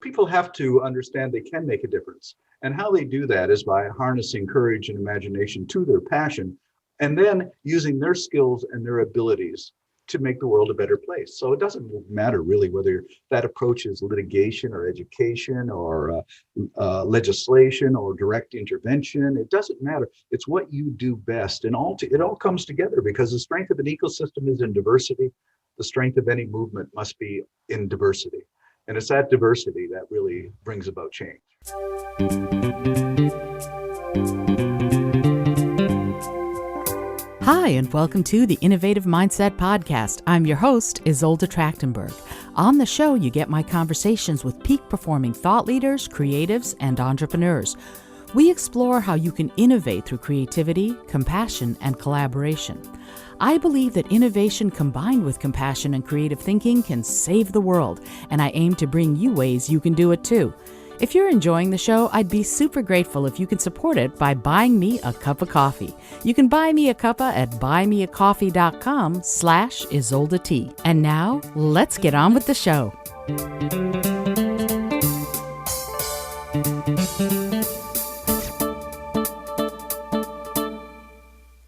people have to understand they can make a difference. And how they do that is by harnessing courage and imagination to their passion, and then using their skills and their abilities to make the world a better place. So it doesn't matter really whether that approach is litigation or education or legislation or direct intervention. It doesn't matter. It's what you do best, and it all comes together because the strength of an ecosystem is in diversity. The strength of any movement must be in diversity. And it's that diversity that really brings about change. Hi, and welcome to the Innovative Mindset Podcast. I'm your host, Isolde Trachtenberg. On the show, you get my conversations with peak-performing thought leaders, creatives, and entrepreneurs. We explore how you can innovate through creativity, compassion, and collaboration. I believe that innovation combined with compassion and creative thinking can save the world, and I aim to bring you ways you can do it too. If you're enjoying the show, I'd be super grateful if you can support it by buying me a cup of coffee. You can buy me a cuppa at buymeacoffee.com/Isolde T. And now, let's get on with the show.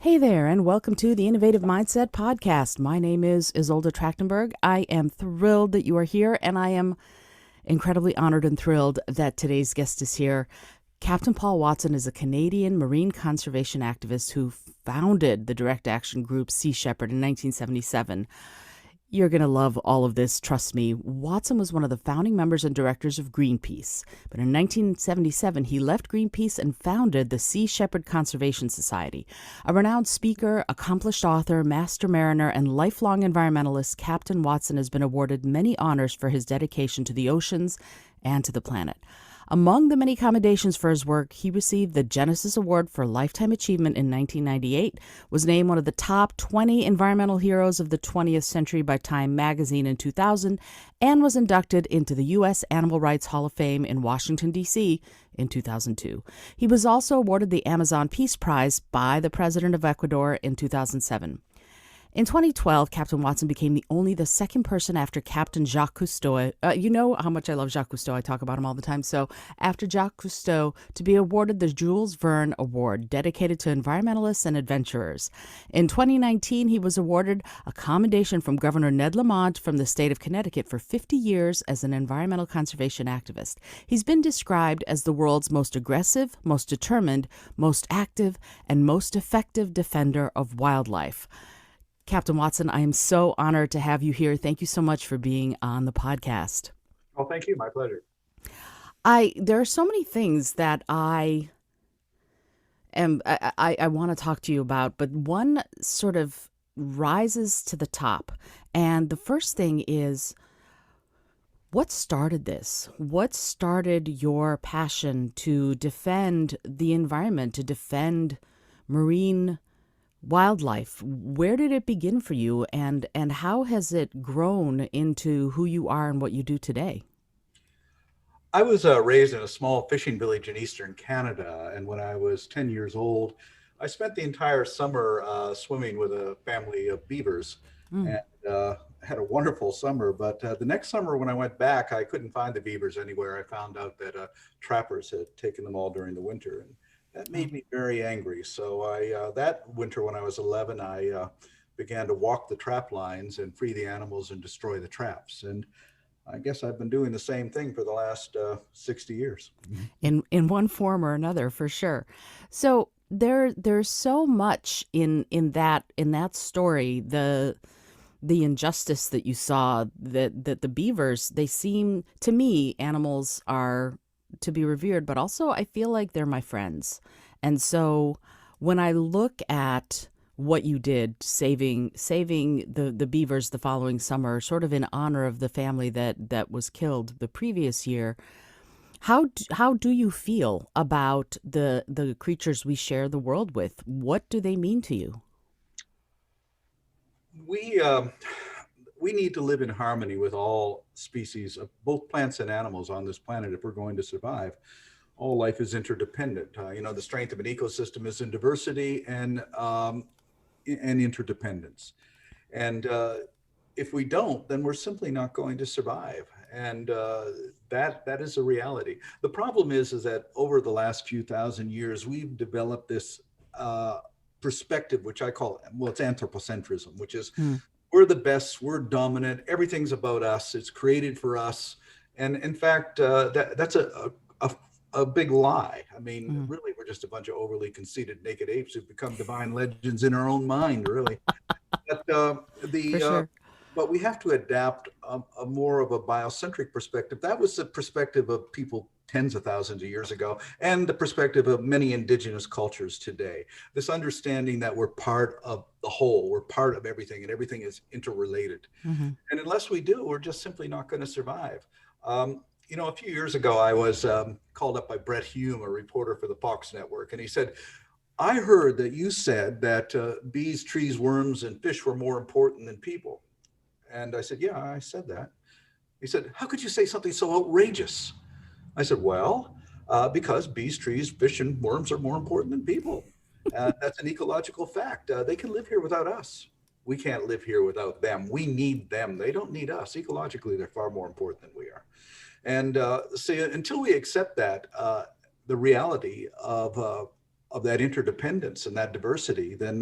Hey there, and welcome to the Innovative Mindset Podcast. My name is Isolde Trachtenberg. I am thrilled that you are here, and I am incredibly honored and thrilled that today's guest is here. Captain Paul Watson is a Canadian marine conservation activist who founded the direct action group Sea Shepherd in 1977. You're going to love all of this, trust me. Watson was one of the founding members and directors of Greenpeace. But in 1977, he left Greenpeace and founded the Sea Shepherd Conservation Society. A renowned speaker, accomplished author, master mariner, and lifelong environmentalist, Captain Watson has been awarded many honors for his dedication to the oceans and to the planet. Among the many commendations for his work, he received the Genesis Award for Lifetime Achievement in 1998, was named one of the top 20 environmental heroes of the 20th century by Time magazine in 2000, and was inducted into the U.S. Animal Rights Hall of Fame in Washington, D.C. in 2002. He was also awarded the Amazon Peace Prize by the President of Ecuador in 2007. In 2012, Captain Watson became the second person after Captain Jacques Cousteau. You know how much I love Jacques Cousteau. I talk about him all the time. So after Jacques Cousteau, to be awarded the Jules Verne Award, dedicated to environmentalists and adventurers. In 2019, he was awarded a commendation from Governor Ned Lamont from the state of Connecticut for 50 years as an environmental conservation activist. He's been described as the world's most aggressive, most determined, most active, and most effective defender of wildlife. Captain Watson, I am so honored to have you here. Thank you so much for being on the podcast. Well, thank you. My pleasure. There are so many things that I want to talk to you about, but one sort of rises to the top. And the first thing is, what started this? What started your passion to defend the environment, to defend marine wildlife? Where did it begin for you, and how has it grown into who you are and what you do today? I was raised in a small fishing village in eastern Canada, and when I was 10 years old, I spent the entire summer swimming with a family of beavers, and had a wonderful summer. But the next summer when I went back, I couldn't find the beavers anywhere. I found out that trappers had taken them all during the winter, and that made me very angry. So that winter when I was 11, I began to walk the trap lines and free the animals and destroy the traps. And I guess I've been doing the same thing for the last 60 years. In one form or another, for sure. So there's so much in that story. The injustice that you saw, that the beavers, they seem to me, animals are to be revered, but also I feel like they're my friends. And so when I look at what you did, saving the beavers the following summer, sort of in honor of the family that was killed the previous year, how do you feel about the creatures we share the world with? What do they mean to you? We need to live in harmony with all species of both plants and animals on this planet if we're going to survive. All life is interdependent. The strength of an ecosystem is in diversity and interdependence. And if we don't, then we're simply not going to survive. and that is a reality. The problem is that over the last few thousand years, we've developed this uh, perspective, which I call, well, it's anthropocentrism, which is Mm, we're the best, we're dominant, everything's about us, it's created for us. And in fact, that's a, a big lie. I mean, mm, really, we're just a bunch of overly conceited naked apes who've become divine legends in our own mind, really. But for the sure. but we have to adapt a more of a biocentric perspective. That was the perspective of people tens of thousands of years ago, and the perspective of many indigenous cultures today. This understanding that we're part of the whole, we're part of everything, and everything is interrelated. Hmm. And unless we do, we're just simply not going to survive. A few years ago, I was called up by Brett Hume, a reporter for the Fox Network, and he said, I heard that you said that bees, trees, worms, and fish were more important than people. And I said, yeah, I said that. He said, how could you say something so outrageous? I said, well, because bees, trees, fish, and worms are more important than people. That's an ecological fact. They can live here without us. We can't live here without them. We need them. They don't need us. Ecologically, they're far more important than we are. And see, until we accept that, the reality of that interdependence and that diversity, then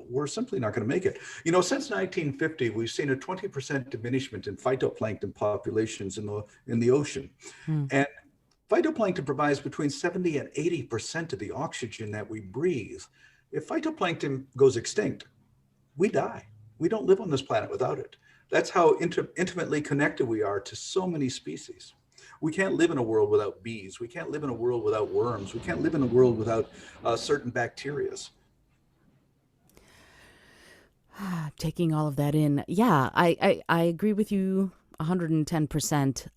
we're simply not going to make it. Since 1950, we've seen a 20% diminishment in phytoplankton populations in the ocean, Mm. and phytoplankton provides between 70 and 80% of the oxygen that we breathe. If phytoplankton goes extinct, we die. We don't live on this planet without it. That's how intimately connected we are to so many species. We can't live in a world without bees. We can't live in a world without worms. We can't live in a world without certain bacterias. Taking all of that in. Yeah, I agree with you 110%.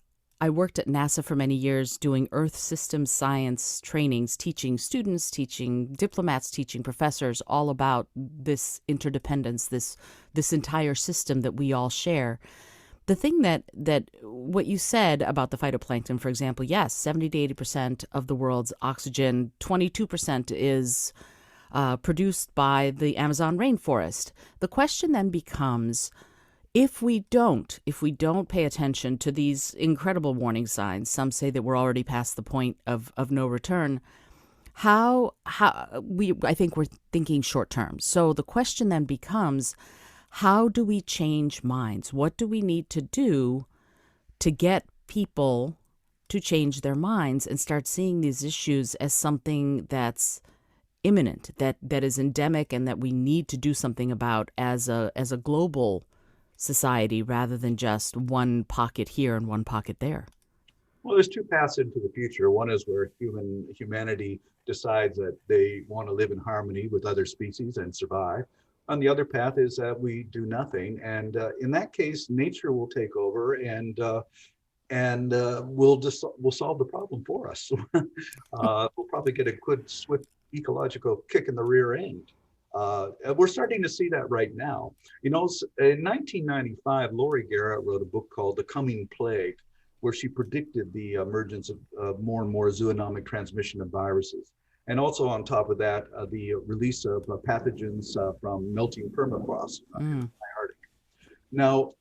I worked at NASA for many years doing Earth systems science trainings, teaching students, teaching diplomats, teaching professors all about this interdependence, this entire system that we all share. The thing that what you said about the phytoplankton, for example, yes, 70 to 80% of the world's oxygen, 22% is produced by the Amazon rainforest. The question then becomes, if we don't pay attention to these incredible warning signs, some say that we're already past the point of no return. I think we're thinking short term. So the question then becomes, how do we change minds? What do we need to do to get people to change their minds and start seeing these issues as something that's imminent, that is endemic, and that we need to do something about as a global society rather than just one pocket here and one pocket there? Well, there's two paths into the future. One is where humanity decides that they want to live in harmony with other species and survive. And the other path is that we do nothing, and in that case, nature will take over, and we'll solve the problem for us. We'll probably get a good, swift ecological kick in the rear end. We're starting to see that right now. In 1995, Laurie Garrett wrote a book called The Coming Plague, where she predicted the emergence of more and more zoonotic transmission of viruses. And also on top of that, the release of pathogens from melting permafrost in Mm, the Arctic. Now,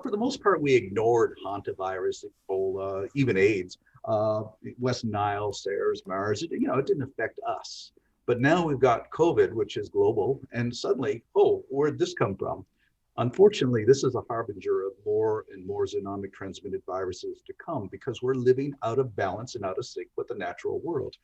for the most part, we ignored hantavirus, Ebola, even AIDS, uh, West Nile, SARS, MERS. It didn't affect us. But now we've got COVID, which is global, and suddenly, oh, where'd this come from? Unfortunately, this is a harbinger of more and more zoonotic transmitted viruses to come because we're living out of balance and out of sync with the natural world.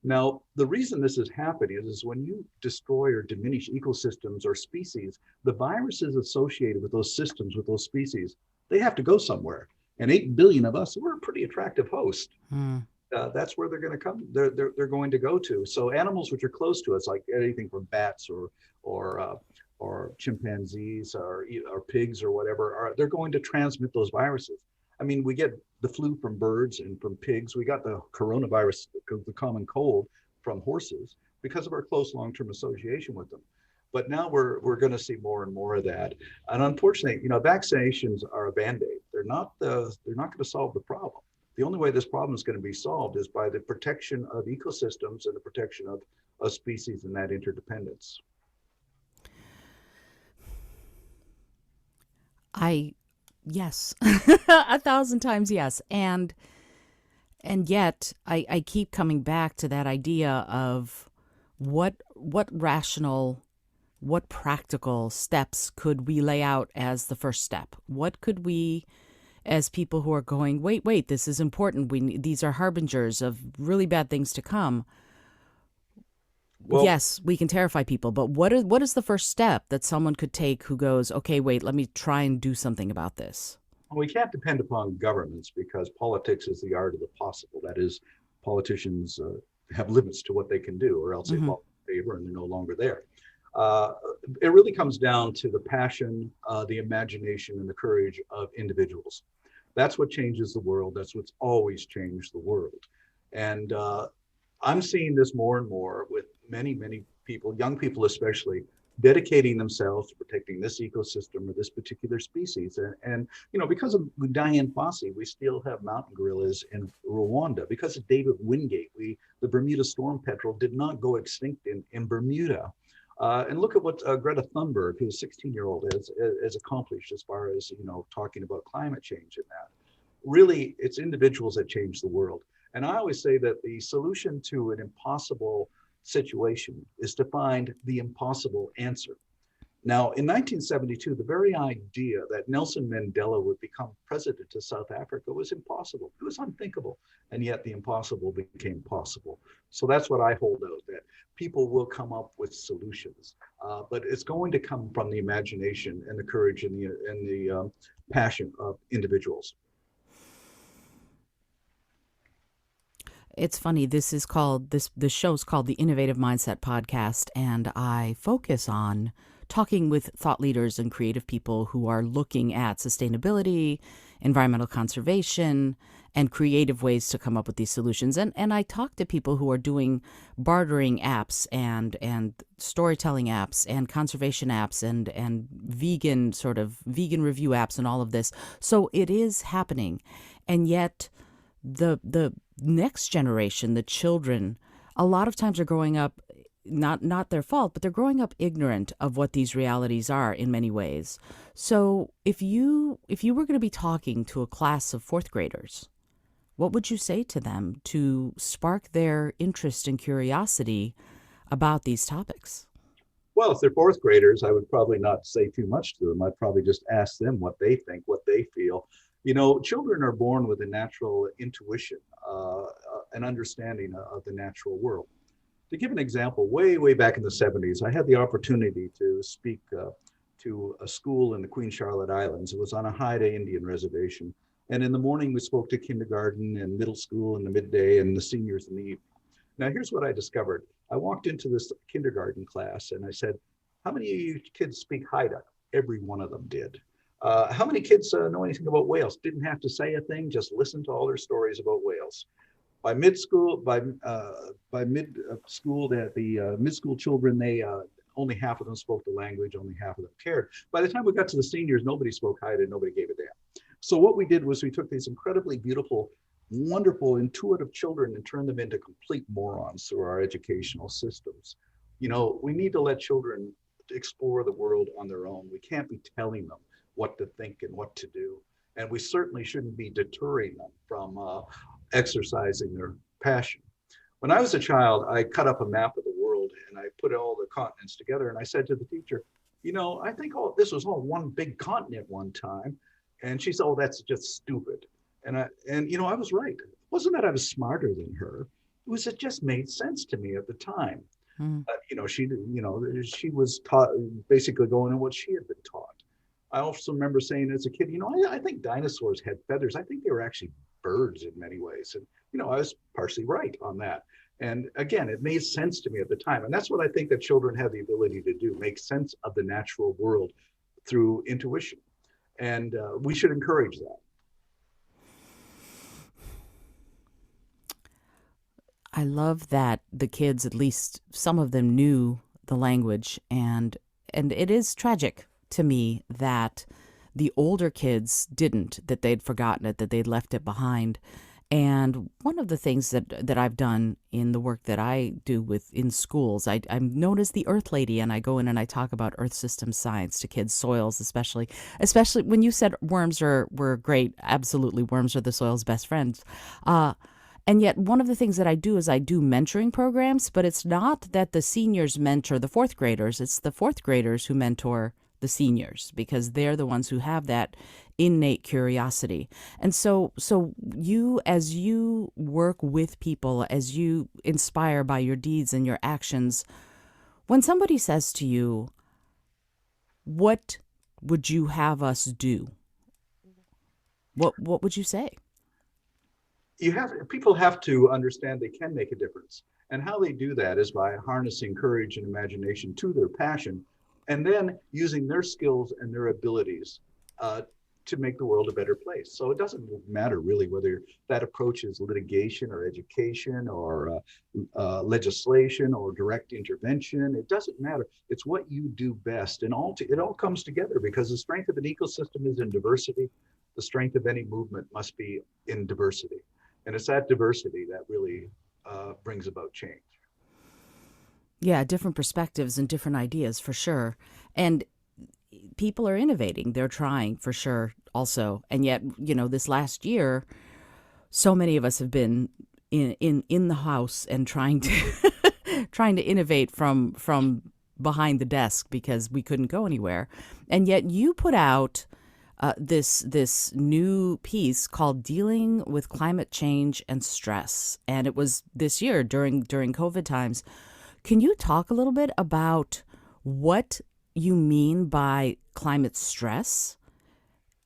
Now, the reason this is happening is when you destroy or diminish ecosystems or species, the viruses associated with those systems, with those species, they have to go somewhere. And 8 billion of us, we're a pretty attractive host. mm, That's where they're going to come. They're going to go to. So animals which are close to us, like anything from bats or or chimpanzees or pigs or whatever, they're going to transmit those viruses. I mean, we get the flu from birds and from pigs. We got the coronavirus, the common cold, from horses because of our close long-term association with them. But now we're going to see more and more of that. And unfortunately, vaccinations are a band-aid. They're not going to solve the problem. The only way this problem is going to be solved is by the protection of ecosystems and the protection of species and that interdependence. I Yes. 1,000 times yes. And yet I keep coming back to that idea of what rational, what practical steps could we lay out as the first step? What could we, as people who are going, wait, this is important. These are harbingers of really bad things to come. Well, Yes, we can terrify people, but what is the first step that someone could take who goes, okay, wait, let me try and do something about this? we can't depend upon governments because politics is the art of the possible. That is, politicians have limits to what they can do, or else they Hmm. fall in favor and they're no longer there. Uh, it really comes down to the passion, the imagination, and the courage of individuals. That's what changes the world. That's what's always changed the world. And I'm seeing this more and more with many people, young people especially, dedicating themselves to protecting this ecosystem or this particular species. Because of Diane Fossey, we still have mountain gorillas in Rwanda. Because of David Wingate, the Bermuda storm petrel did not go extinct in Bermuda. And look at what Greta Thunberg, who's a 16-year-old, has accomplished as far as talking about climate change and that. Really, it's individuals that change the world. And I always say that the solution to an impossible situation is to find the impossible answer. Now, in 1972, the very idea that Nelson Mandela would become president of South Africa was impossible. It was unthinkable. And yet the impossible became possible. So that's what I hold out, that people will come up with solutions. But it's going to come from the imagination and the courage and the passion of individuals. It's funny. This show's called the Innovative Mindset Podcast, and I focus on talking with thought leaders and creative people who are looking at sustainability, environmental conservation, and creative ways to come up with these solutions. And I talk to people who are doing bartering apps and storytelling apps and conservation apps and vegan review apps and all of this. So it is happening. And yet the next generation, the children, a lot of times are growing up, not their fault, but they're growing up ignorant of what these realities are in many ways. So if you were going to be talking to a class of fourth graders, what would you say to them to spark their interest and curiosity about these topics? Well, if they're fourth graders, I would probably not say too much to them. I'd probably just ask them what they think, what they feel. Children are born with a natural intuition, an understanding of the natural world. To give an example, way back in the 70s, I had the opportunity to speak to a school in the Queen Charlotte Islands. It was on a Haida Indian reservation. And in the morning, we spoke to kindergarten and middle school in the midday and the seniors in the evening. Now, here's what I discovered. I walked into this kindergarten class and I said, how many of you kids speak Haida? Every one of them did. How many kids know anything about whales? Didn't have to say a thing, just listen to all their stories about whales. By mid school, by mid school, the mid school children, they only half of them spoke the language, only half of them cared. By the time we got to the seniors, nobody spoke Haida, nobody gave a damn. So what we did was we took these incredibly beautiful, wonderful, intuitive children and turned them into complete morons through our educational systems. We need to let children explore the world on their own. We can't be telling them what to think and what to do. And we certainly shouldn't be deterring them from exercising their passion. When I was a child, I cut up a map of the world and I put all the continents together. And I said to the teacher, I think all this was all one big continent one time. And she said, oh, that's just stupid. And I was right. It wasn't that I was smarter than her. It just made sense to me at the time. Mm. She was taught, basically going on what she had been taught. I also remember saying as a kid, I think dinosaurs had feathers. I think they were actually birds in many ways. And, I was partially right on that. And again, it made sense to me at the time. And that's what I think that children have the ability to do, make sense of the natural world through intuition. And we should encourage that. I love that the kids, at least some of them, knew the language, and it is tragic to me that the older kids didn't, that they'd forgotten it, that they'd left it behind. And one of the things that I've done in the work that I do with in schools, I'm known as the Earth Lady, and I go in and I talk about Earth system science to kids, soils especially when you said worms were great. Absolutely, worms are the soil's best friends. Uh, and yet, one of the things that I do is I do mentoring programs, but it's not that the seniors mentor the fourth graders, it's the fourth graders who mentor the seniors because they're the ones who have that innate curiosity. And so you as you work with people, as you inspire by your deeds and your actions, when somebody says to you, "What would you have us do?" What would you say? People have to understand they can make a difference. And how they do that is by harnessing courage and imagination to their passion, and then using their skills and their abilities uh, to make the world a better place. So it doesn't matter really whether that approach is litigation or education or legislation or direct intervention. It doesn't matter. It's what you do best, and it all comes together because the strength of an ecosystem is in diversity. The strength of any movement must be in diversity. And it's that diversity that really brings about change. Yeah, different perspectives and different ideas for sure. And people are innovating. They're trying for sure also. And yet, this last year, so many of us have been in the house and trying to trying to innovate from behind the desk because we couldn't go anywhere. And yet you put out this new piece called "Dealing with Climate Change and Stress," and it was this year during COVID times. Can you talk a little bit about what you mean by climate stress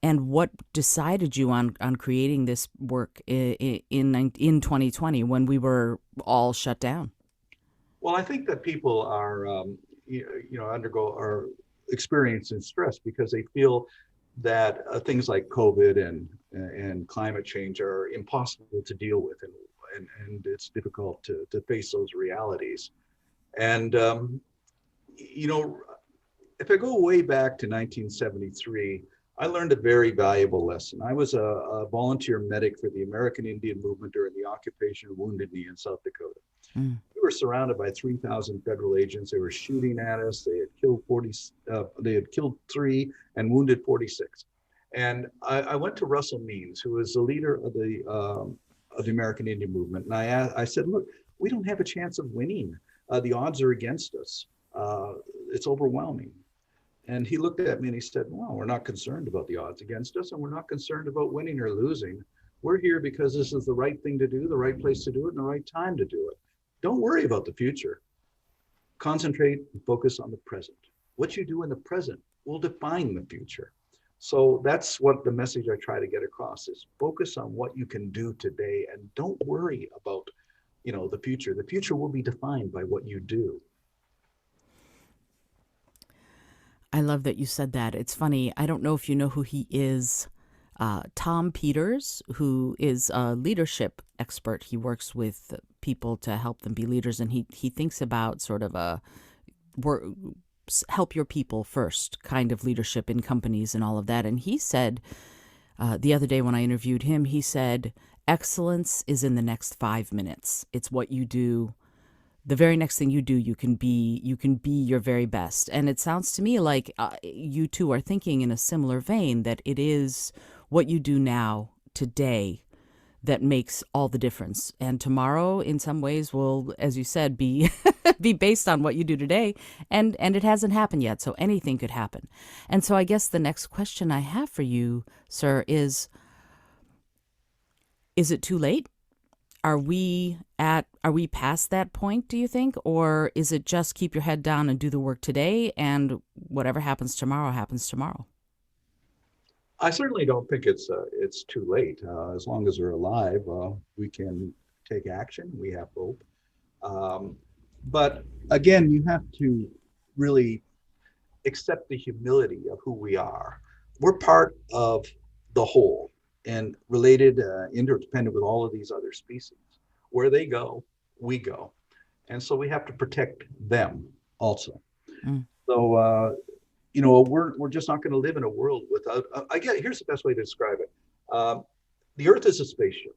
and what decided you on creating this work in 2020 when we were all shut down? Well, I think that people are, undergo or experiencing stress because they feel that things like COVID and climate change are impossible to deal with, and it's difficult to face those realities. And you know, if I go way back to 1973, I learned a very valuable lesson. I was a volunteer medic for the American Indian movement during the occupation of Wounded Knee in South Dakota. Mm, We were surrounded by 3,000 federal agents. They were shooting at us. They had killed 40. They had killed 3 and wounded 46. And I went to Russell Means, who was the leader of the American Indian movement, and I said, "Look, we don't have a chance of winning. The odds are against us. It's overwhelming." And he looked at me and he said, "Well, we're not concerned about the odds against us, and we're not concerned about winning or losing. We're here because this is the right thing to do, the right place to do it, and the right time to do it. Don't worry about the future. Concentrate and focus on the present. What you do in the present will define the future." So that's what the message I try to get across is: focus on what you can do today and don't worry about, the future. The future will be defined by what you do. I love that you said that. It's funny. I don't know if you know who he is. Tom Peters, who is a leadership expert. He works with people to help them be leaders, and he thinks about sort of a work, help your people first kind of leadership in companies and all of that. And he said the other day when I interviewed him, he said, "Excellence is in the next 5 minutes. It's what you do. The very next thing you do, you can be your very best." And it sounds to me like you two are thinking in a similar vein that it is what you do now, today, that makes all the difference. And tomorrow, in some ways, will, as you said, be be based on what you do today. And it hasn't happened yet, so anything could happen. And so I guess the next question I have for you, sir, is it too late? Are we past that point, do you think? Or is it just keep your head down and do the work today, and whatever happens tomorrow happens tomorrow? I certainly don't think it's too late. As long as we're alive, we can take action. We have hope. Um, but again, you have to really accept the humility of who we are. We're part of the whole and related, interdependent with all of these other species. Where they go, we go. And so we have to protect them also. Mm, So, we're just not going to live in a world without, I get, here's the best way to describe it. The Earth is a spaceship.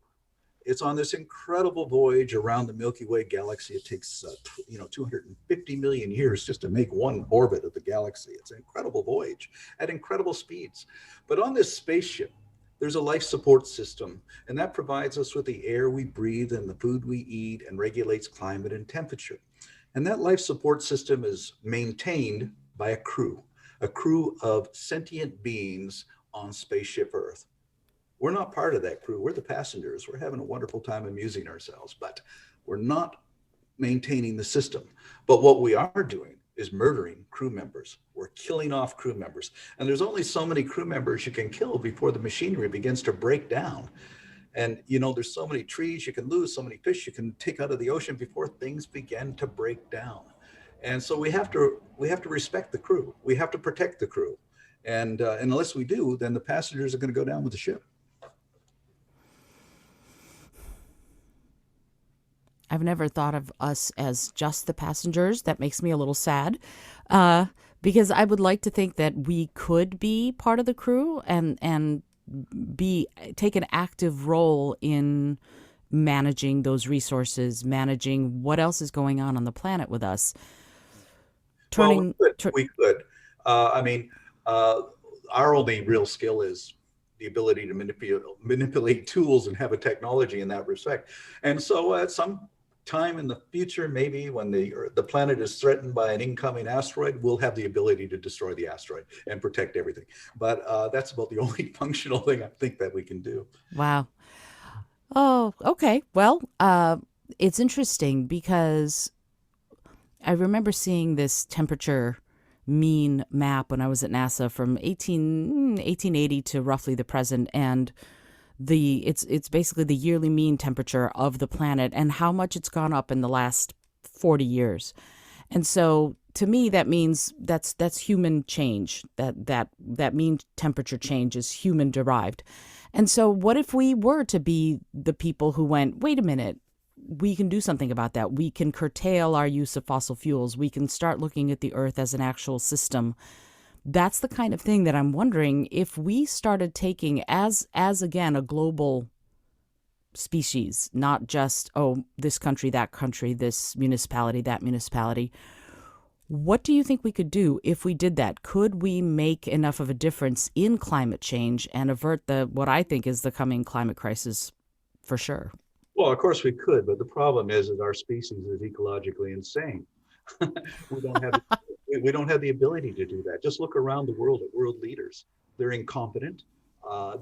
It's on this incredible voyage around the Milky Way galaxy. It takes 250 million years just to make one orbit of the galaxy. It's an incredible voyage at incredible speeds. But on this spaceship, there's a life support system, and that provides us with the air we breathe and the food we eat and regulates climate and temperature. And that life support system is maintained by a crew of sentient beings on spaceship Earth. We're not part of that crew. We're the passengers. We're having a wonderful time amusing ourselves, but we're not maintaining the system. But what we are doing is murdering crew members. We're killing off crew members. And there's only so many crew members you can kill before the machinery begins to break down. And there's so many trees you can lose, so many fish you can take out of the ocean before things begin to break down. And so we have to respect the crew. We have to protect the crew. And unless we do, then the passengers are going to go down with the ship. I've never thought of us as just the passengers. That makes me a little sad, uh, because I would like to think that we could be part of the crew and be take an active role in managing those resources, managing what else is going on the planet with us. Well, we Turning, could. tur- We could. I mean, uh, our only real skill is the ability to manipulate tools and have a technology in that respect. And so, at some time in the future, maybe when the planet is threatened by an incoming asteroid, we'll have the ability to destroy the asteroid and protect everything. But that's about the only functional thing I think that we can do. wow. Oh, okay. Well, it's interesting because I remember seeing this temperature mean map when I was at NASA from 1880 to roughly the present, and it's basically the yearly mean temperature of the planet and how much it's gone up in the last 40 years. And so to me that means that's human change. That mean temperature change is human derived. And so what if we were to be the people who went, wait a minute, we can do something about that. We can curtail our use of fossil fuels. We can start looking at the earth as an actual system. That's the kind of thing that I'm wondering if we started taking as again a global species, not just this country, that country, this municipality, that municipality. What do you think we could do if we did that? Could we make enough of a difference in climate change and avert the what I think is the coming climate crisis for sure? Well, of course we could, but the problem is that our species is ecologically insane. we don't have we don't have the ability to do that. Just look around the world at world leaders. They're incompetent.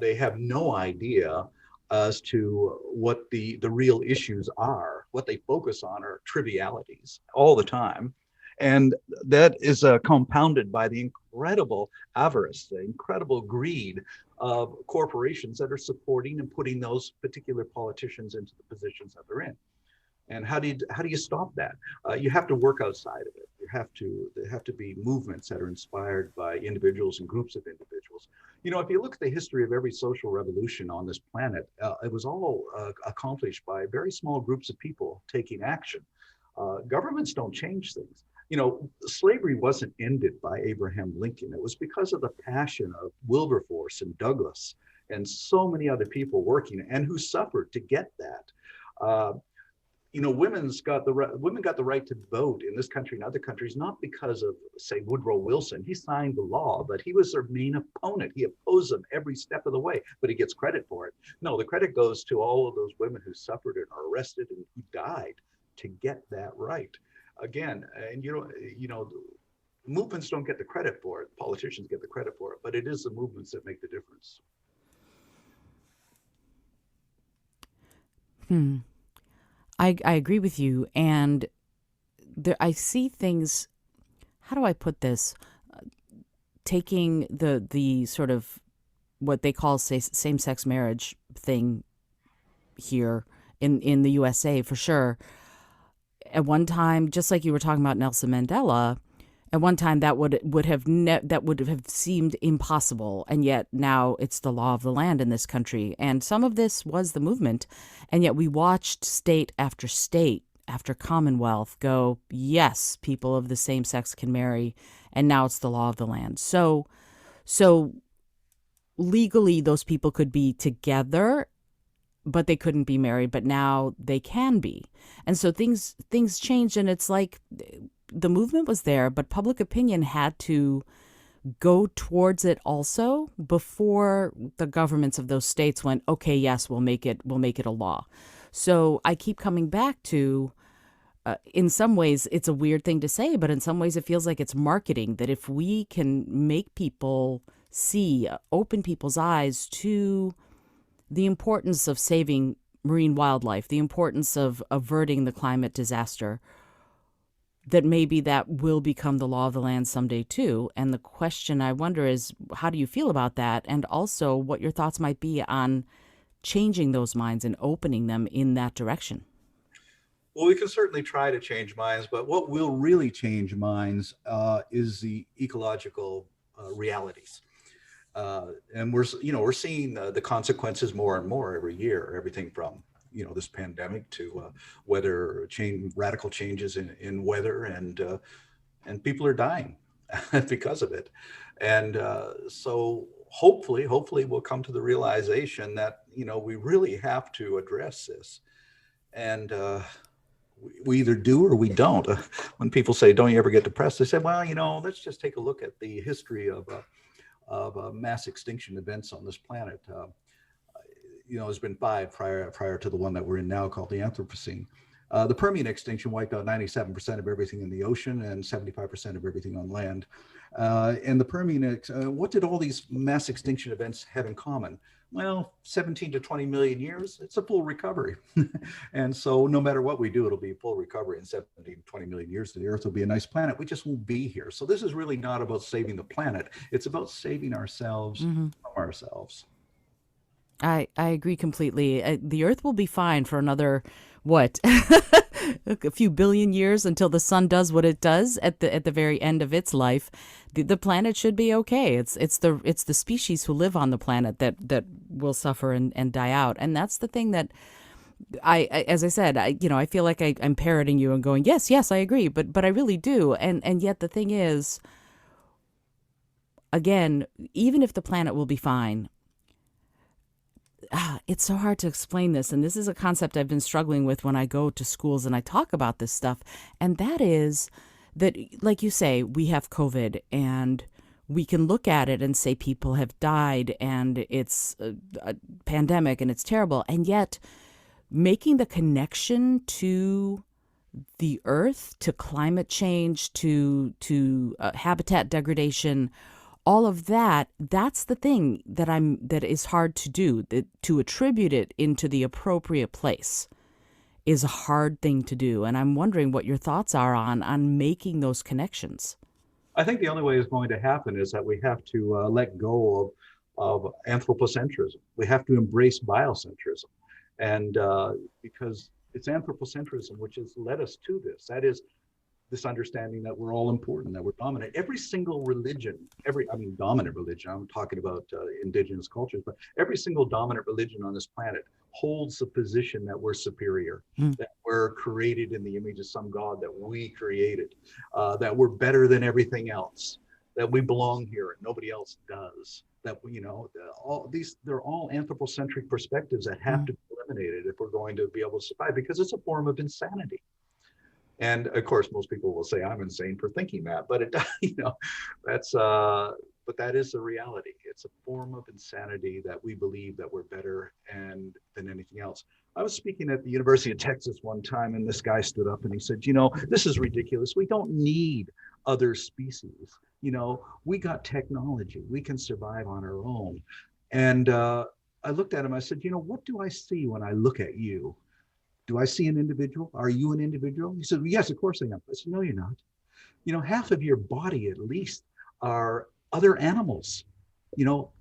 They have no idea as to what the real issues are. What they focus on are trivialities all the time. And that is compounded by the incredible avarice, the incredible greed of corporations that are supporting and putting those particular politicians into the positions that they're in. And how do you stop that? You have to work outside of it. There have to be movements that are inspired by individuals and groups of individuals. If you look at the history of every social revolution on this planet, it was all accomplished by very small groups of people taking action. Governments don't change things. Slavery wasn't ended by Abraham Lincoln. It was because of the passion of Wilberforce and Douglass and so many other people working and who suffered to get that. Uh, women got the right to vote in this country and other countries, not because of, say, Woodrow Wilson. He signed the law, but he was their main opponent. He opposed them every step of the way, but he gets credit for it. No, the credit goes to all of those women who suffered and are arrested and who died to get that right. Again, and movements don't get the credit for it. Politicians get the credit for it, but it is the movements that make the difference. Hmm. I agree with you, and I see things. How do I put this? Taking the sort of what they call same sex marriage thing here in the USA for sure. At one time, just like you were talking about Nelson Mandela, at one time that that would have seemed impossible, and yet now it's the law of the land in this country. And some of this was the movement, and yet we watched state after state after Commonwealth go, yes, people of the same sex can marry, and now it's the law of the land. So legally, those people could be together but they couldn't be married, but now they can be. And so things changed, and it's like the movement was there, but public opinion had to go towards it also before the governments of those states went, okay, yes, we'll make it a law. So I keep coming back to, in some ways it's a weird thing to say, but in some ways it feels like it's marketing, that if we can make people see, open people's eyes to the importance of saving marine wildlife, the importance of averting the climate disaster, that maybe that will become the law of the land someday too. And the question I wonder is, how do you feel about that? And also what your thoughts might be on changing those minds and opening them in that direction. Well, we can certainly try to change minds, but what will really change minds is the ecological realities. And we're seeing the consequences more and more every year. Everything from this pandemic to weather change, radical changes in weather, and people are dying because of it. And so hopefully we'll come to the realization that we really have to address this. And we either do or we don't. When people say, "Don't you ever get depressed?" I say, "Well, let's just take a look at the history of mass extinction events on this planet. There's been five prior to the one that we're in now, called the Anthropocene. The Permian extinction wiped out 97% of everything in the ocean and 75% of everything on land. And the Permian, what did all these mass extinction events have in common? Well, 17 to 20 million years, it's a full recovery. And so no matter what we do, it'll be a full recovery in 17 to 20 million years. The Earth will be a nice planet. We just won't be here. So this is really not about saving the planet. It's about saving ourselves from ourselves." I agree completely. The Earth will be fine for another, what, a few billion years, until the sun does what it does at the very end of its life. The planet should be okay. It's the species who live on the planet that will suffer and die out. And that's the thing that as I said, I feel like I'm parroting you and going, yes, yes, I agree, but I really do. And yet the thing is, again, even if the planet will be fine, it's so hard to explain this. And this is a concept I've been struggling with when I go to schools and I talk about this stuff. And that is that, like you say, we have COVID, and we can look at it and say people have died and it's a pandemic and it's terrible. And yet making the connection to the earth, to climate change, to habitat degradation, all of that's the thing that is hard to do. That to attribute it into the appropriate place is a hard thing to do. And I'm wondering what your thoughts are on making those connections. I think the only way it's going to happen is that we have to let go of anthropocentrism. We have to embrace biocentrism. And because it's anthropocentrism which has led us to this. That is, this understanding that we're all important, that we're dominant. Every single religion, dominant religion, I'm talking about indigenous cultures, but every single dominant religion on this planet holds the position that we're superior, that we're created in the image of some God that we created, that we're better than everything else, that we belong here and nobody else does. That they're all anthropocentric perspectives that have to be eliminated if we're going to be able to survive, because it's a form of insanity. And of course, most people will say I'm insane for thinking that, but but that is the reality. It's a form of insanity that we believe that we're better than anything else. I was speaking at the University of Texas one time, and this guy stood up and he said, this is ridiculous. We don't need other species. We got technology. We can survive on our own. And I looked at him. I said, what do I see when I look at you? Do I see an individual? Are you an individual? He said, well, yes, of course I am. I said, no, you're not. Half of your body at least are other animals,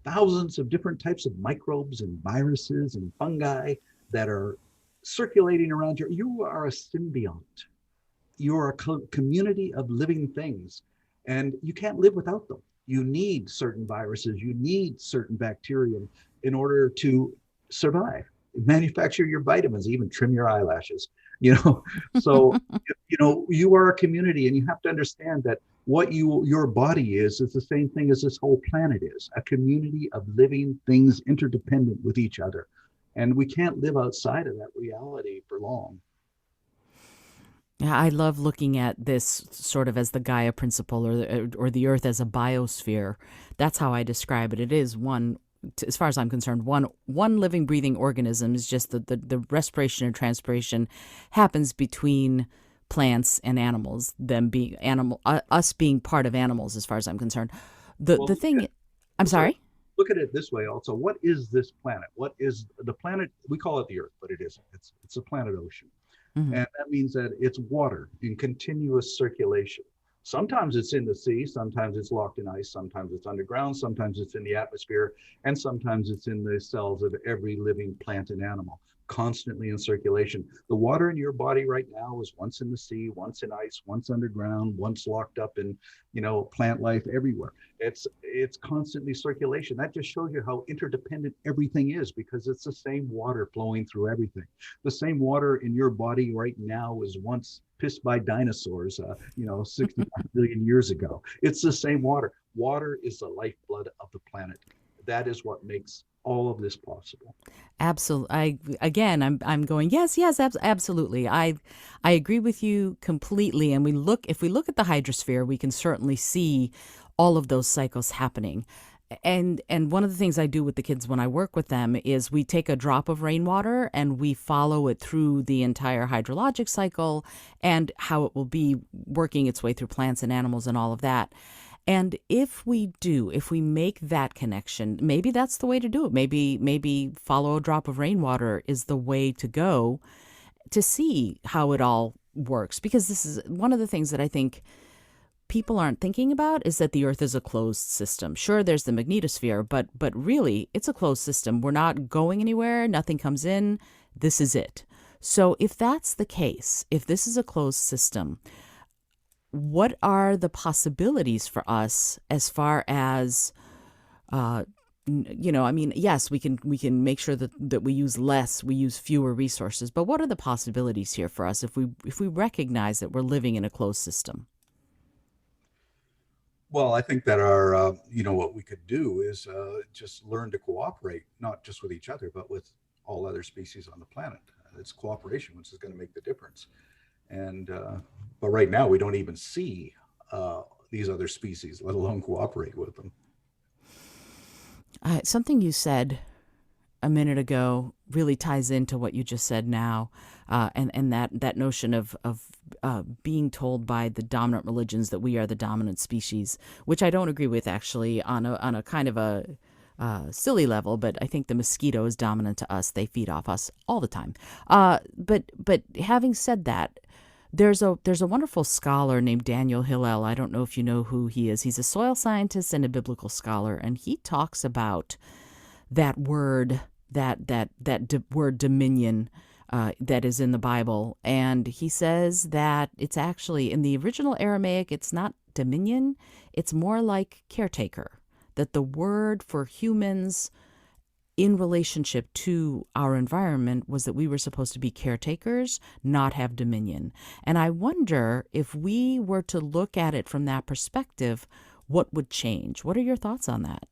thousands of different types of microbes and viruses and fungi that are circulating around you. You are a symbiont. You are a community of living things, and you can't live without them. You need certain viruses. You need certain bacteria in order to survive. Manufacture your vitamins, even trim your eyelashes, so you are a community, and you have to understand that what your body is the same thing as this whole planet is, a community of living things interdependent with each other. And we can't live outside of that reality for long. Yeah, I love looking at this sort of as the Gaia principle, or the Earth as a biosphere. That's how I describe it. It is one, as far as I'm concerned, one living, breathing organism. Is just the respiration and transpiration happens between plants and animals. Them being us being part of animals, as far as I'm concerned. The Well, thing, I'm sorry, sorry. look at it this way also. What is this planet? What is the planet? We call it the Earth, but it isn't. It's a planet ocean. Mm-hmm. And that means that it's water in continuous circulation. Sometimes it's in the sea, sometimes it's locked in ice, sometimes it's underground, sometimes it's in the atmosphere, and sometimes it's in the cells of every living plant and animal, constantly in circulation. The water in your body right now is once in the sea, once in ice, once underground, once locked up in, plant life everywhere. It's constantly circulation. That just shows you how interdependent everything is, because it's the same water flowing through everything. The same water in your body right now was once pissed by dinosaurs, 65 billion years ago. It's the same water. Water is the lifeblood of the planet. That is what makes all of this possible. Absolutely. I'm going, yes, yes, absolutely. I agree with you completely. And if we look at the hydrosphere, we can certainly see all of those cycles happening. And one of the things I do with the kids when I work with them is we take a drop of rainwater and we follow it through the entire hydrologic cycle and how it will be working its way through plants and animals and all of that. And if we make that connection, maybe that's the way to do it. Maybe follow a drop of rainwater is the way to go to see how it all works. Because this is one of the things that I think people aren't thinking about is that the Earth is a closed system. Sure, there's the magnetosphere, but really it's a closed system. We're not going anywhere. Nothing comes in. This is it. So if that's the case, if this is a closed system, what are the possibilities for us as far as uh, I mean, yes, we can make sure that we use fewer resources, but what are the possibilities here for us if we recognize that we're living in a closed system? Well, I think that what we could do is just learn to cooperate, not just with each other, but with all other species on the planet. It's cooperation which is going to make the difference. And but right now we don't even see these other species, let alone cooperate with them. Something you said a minute ago really ties into what you just said now, and that notion of being told by the dominant religions that we are the dominant species, which I don't agree with actually on a kind of a silly level, but I think the mosquito is dominant to us. They feed off us all the time. But having said that, there's a wonderful scholar named Daniel Hillel. I don't know if you know who he is. He's a soil scientist and a biblical scholar, and he talks about that word word dominion that is in the Bible. And he says that it's actually in the original Aramaic, it's not dominion, it's more like caretaker. That the word for humans in relationship to our environment was that we were supposed to be caretakers, not have dominion. And I wonder if we were to look at it from that perspective, what would change? What are your thoughts on that?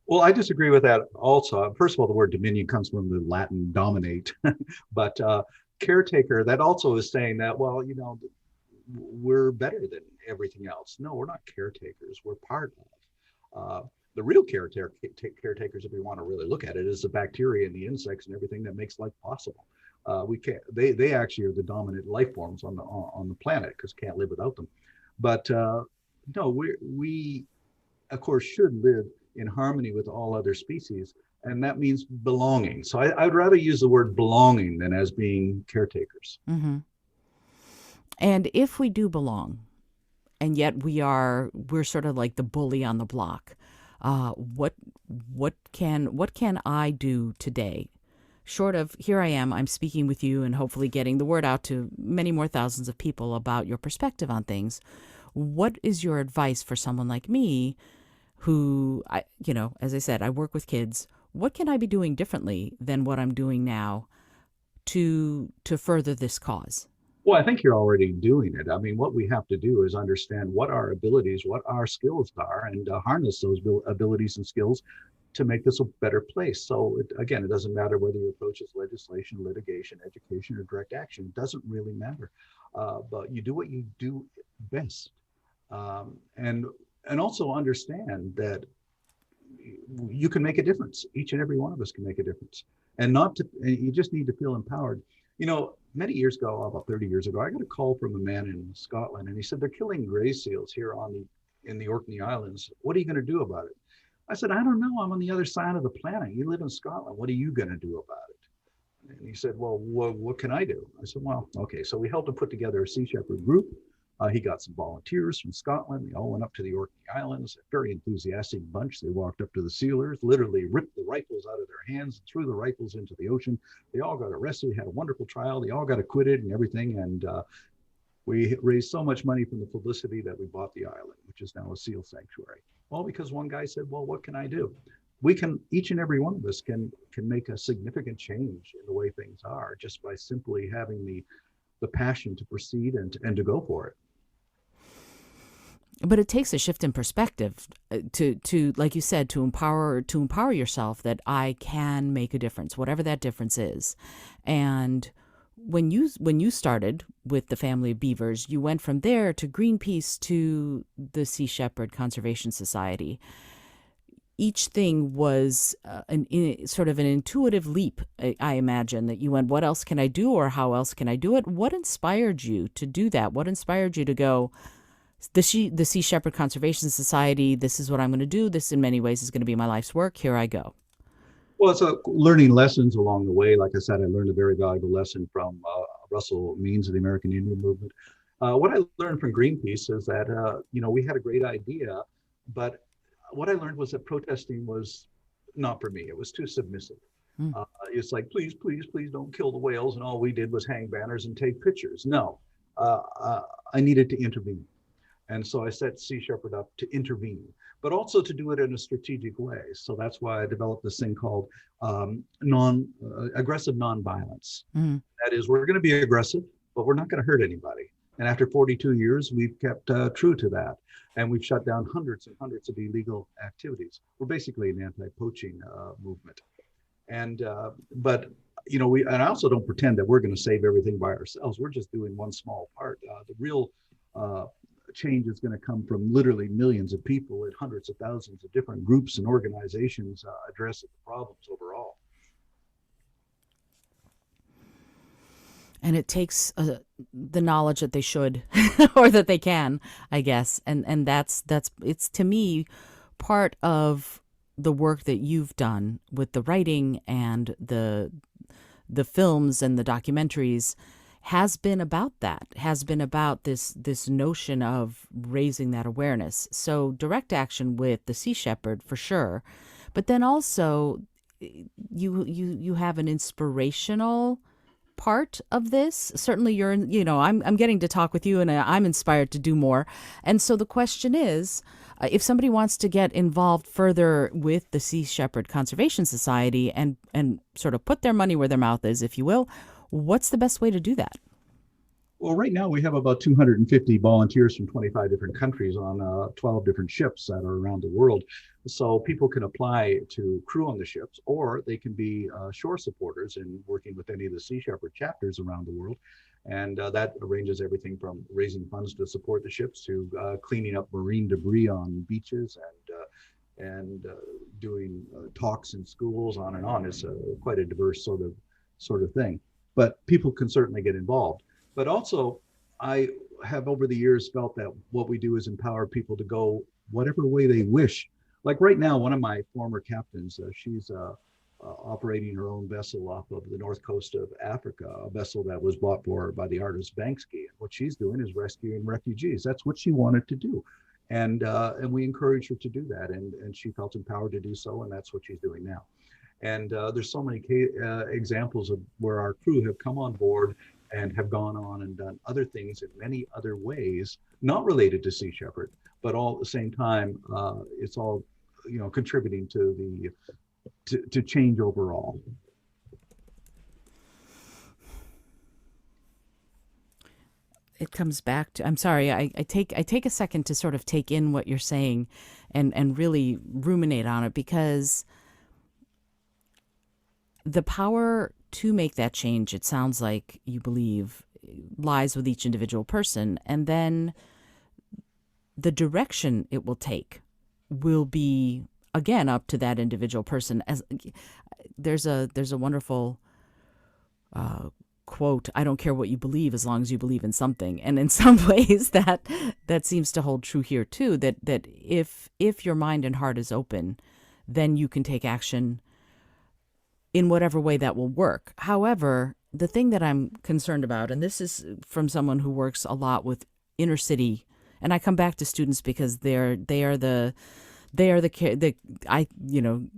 Well, I disagree with that also. First of all, the word dominion comes from the Latin dominate, but caretaker, that also is saying that, well, we're better than everything else. No, we're not caretakers. We're part of. The real caretakers, if we want to really look at it, is the bacteria and the insects and everything that makes life possible. We can't. They actually are the dominant life forms on the planet because can't live without them. But no, we of course should live in harmony with all other species, and that means belonging. So I would rather use the word belonging than as being caretakers. Mm-hmm. And if we do belong, and yet we're sort of like the bully on the block. What what can I do today? Short of here I am, I'm speaking with you and hopefully getting the word out to many more thousands of people about your perspective on things. What is your advice for someone like me who as I said, I work with kids. What can I be doing differently than what I'm doing now to further this cause? Well, I think you're already doing it. I mean, what we have to do is understand what our abilities, what our skills are, and harness those abilities and skills to make this a better place. So again, it doesn't matter whether your approach is legislation, litigation, education, or direct action. It doesn't really matter. But you do what you do best, and also understand that you can make a difference. Each and every one of us can make a difference, and not to. You just need to feel empowered. Many years ago, about 30 years ago, I got a call from a man in Scotland, and he said they're killing gray seals here in the Orkney Islands. What are you going to do about it? I said, I don't know. I'm on the other side of the planet. You live in Scotland. What are you going to do about it? And he said, well, what can I do? I said, well, okay. So we helped him put together a Sea Shepherd group. He got some volunteers from Scotland. They all went up to the Orkney Islands, a very enthusiastic bunch. They walked up to the sealers, literally ripped the rifles out of their hands, threw the rifles into the ocean. They all got arrested. We had a wonderful trial. They all got acquitted and everything. And we raised so much money from the publicity that we bought the island, which is now a seal sanctuary. All because one guy said, well, what can I do? We can, each and every one of us can make a significant change in the way things are just by simply having the passion to proceed and to go for it. But it takes a shift in perspective to like you said, to empower yourself that I can make a difference, whatever that difference is. And when you started with the family of beavers, you went from there to Greenpeace to the Sea Shepherd Conservation Society. Each thing was sort of an intuitive leap, I imagine, that you went, what else can I do, or how else can I do it? What inspired you to do that? What inspired you to go, the Sea Shepherd Conservation Society, this is what I'm going to do. This in many ways is going to be my life's work. Here I go. Well, it's learning lessons along the way. Like I said, I learned a very valuable lesson from Russell Means of the American Indian Movement. What I learned from Greenpeace is that, we had a great idea, but what I learned was that protesting was not for me. It was too submissive. Mm. It's like, please, please, please don't kill the whales. And all we did was hang banners and take pictures. No, I needed to intervene. And so I set Sea Shepherd up to intervene, but also to do it in a strategic way. So that's why I developed this thing called aggressive nonviolence. Mm. That is, we're going to be aggressive, but we're not going to hurt anybody. And after 42 years, we've kept true to that. And we've shut down hundreds and hundreds of illegal activities. We're basically an anti-poaching movement. But and I also don't pretend that we're going to save everything by ourselves. We're just doing one small part. The real change is going to come from literally millions of people at hundreds of thousands of different groups and organizations addressing the problems overall. And it takes the knowledge that they should or that they can, I guess. And that's it's, to me, part of the work that you've done with the writing and the films and the documentaries has been about that, has been about this notion of raising that awareness. So direct action with the Sea Shepherd for sure, but then also you have an inspirational part of this. Certainly I'm getting to talk with you, and I'm inspired to do more. And so the question is, if somebody wants to get involved further with the Sea Shepherd Conservation Society and sort of put their money where their mouth is, if you will, what's the best way to do that? Well, right now we have about 250 volunteers from 25 different countries on 12 different ships that are around the world. So people can apply to crew on the ships, or they can be shore supporters in working with any of the Sea Shepherd chapters around the world. And that arranges everything from raising funds to support the ships to cleaning up marine debris on beaches and doing talks in schools, on and on. It's quite a diverse sort of thing. But people can certainly get involved. But also, I have over the years felt that what we do is empower people to go whatever way they wish. Like right now, one of my former captains, she's operating her own vessel off of the north coast of Africa, a vessel that was bought for by the artist Banksy. And what she's doing is rescuing refugees. That's what she wanted to do. And we encouraged her to do that. And she felt empowered to do so. And that's what she's doing now. And there's so many examples of where our crew have come on board and have gone on and done other things in many other ways, not related to Sea Shepherd, but all at the same time, it's all, contributing to to change overall. It comes back to, I'm sorry, I take a second to sort of take in what you're saying and really ruminate on it, because the power to make that change, it sounds like you believe, lies with each individual person. And then the direction it will take will be, again, up to that individual person. As there's a wonderful quote, I don't care what you believe as long as you believe in something. And in some ways that seems to hold true here too, that if your mind and heart is open, then you can take action in whatever way that will work. However, the thing that I'm concerned about, and this is from someone who works a lot with inner city, and I come back to students because they are the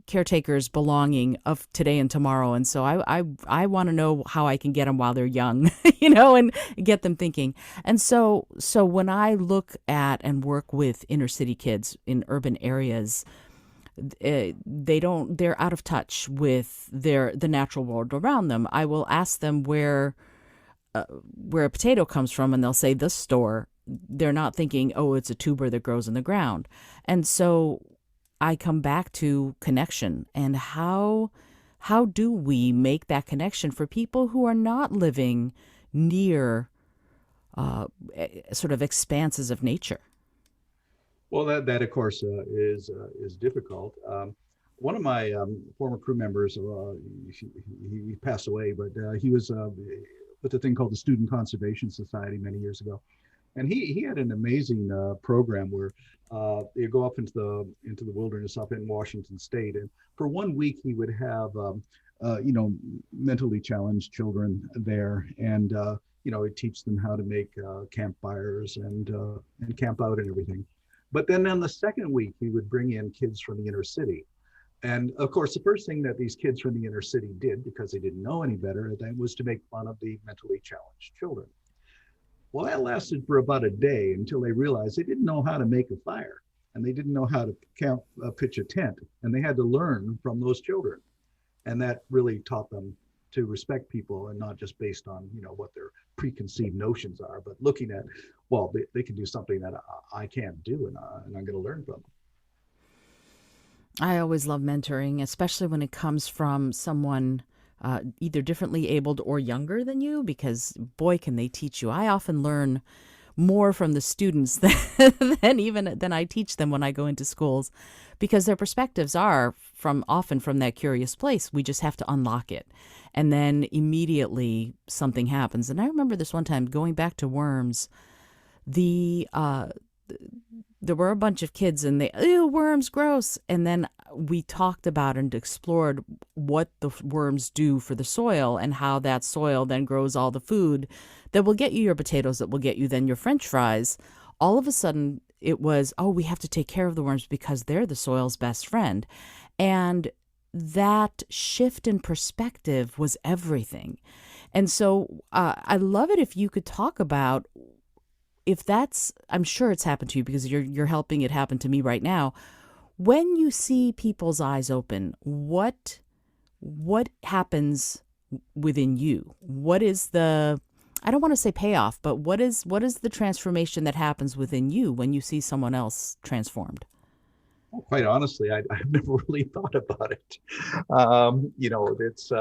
caretakers belonging of today and tomorrow, and so I want to know how I can get them while they're young, and get them thinking. And so when I look at and work with inner city kids in urban areas, they're out of touch with the natural world around them. I will ask them where a potato comes from, and they'll say the store. They're not thinking, oh, it's a tuber that grows in the ground. And so I come back to connection, and how do we make that connection for people who are not living near sort of expanses of nature? Well, that of course is difficult. One of my former crew members, he passed away, but he was with a thing called the Student Conservation Society many years ago, and he had an amazing program where you go up into the wilderness up in Washington State, and for 1 week he would have mentally challenged children there, and he'd teach them how to make campfires and camp out and everything. But then on the second week, he would bring in kids from the inner city. And of course, the first thing that these kids from the inner city did, because they didn't know any better, then was to make fun of the mentally challenged children. Well, that lasted for about a day until they realized they didn't know how to make a fire and they didn't know how to pitch a tent. And they had to learn from those children. And that really taught them to respect people, and not just based on what their preconceived notions are, but looking at, well, they can do something that I can't do, and I'm going to learn from them. I always love mentoring, especially when it comes from someone either differently abled or younger than you, because boy, can they teach you. I often learn more from the students than I teach them when I go into schools, because their perspectives are often from that curious place. We just have to unlock it, and then immediately something happens. And I remember this one time going back to worms. The there were a bunch of kids, and they, ew, worms, gross. And then we talked about and explored what the worms do for the soil, and how that soil then grows all the food that will get you your potatoes, that will get you then your French fries. All of a sudden, it was, oh, we have to take care of the worms because they're the soil's best friend. And that shift in perspective was everything. And so I love it if you could talk about, if that's, I'm sure it's happened to you because you're helping it happen to me right now. When you see people's eyes open, what happens within you? What is the, I don't want to say payoff, but what is the transformation that happens within you when you see someone else transformed? Well, quite honestly, I've never really thought about it. It's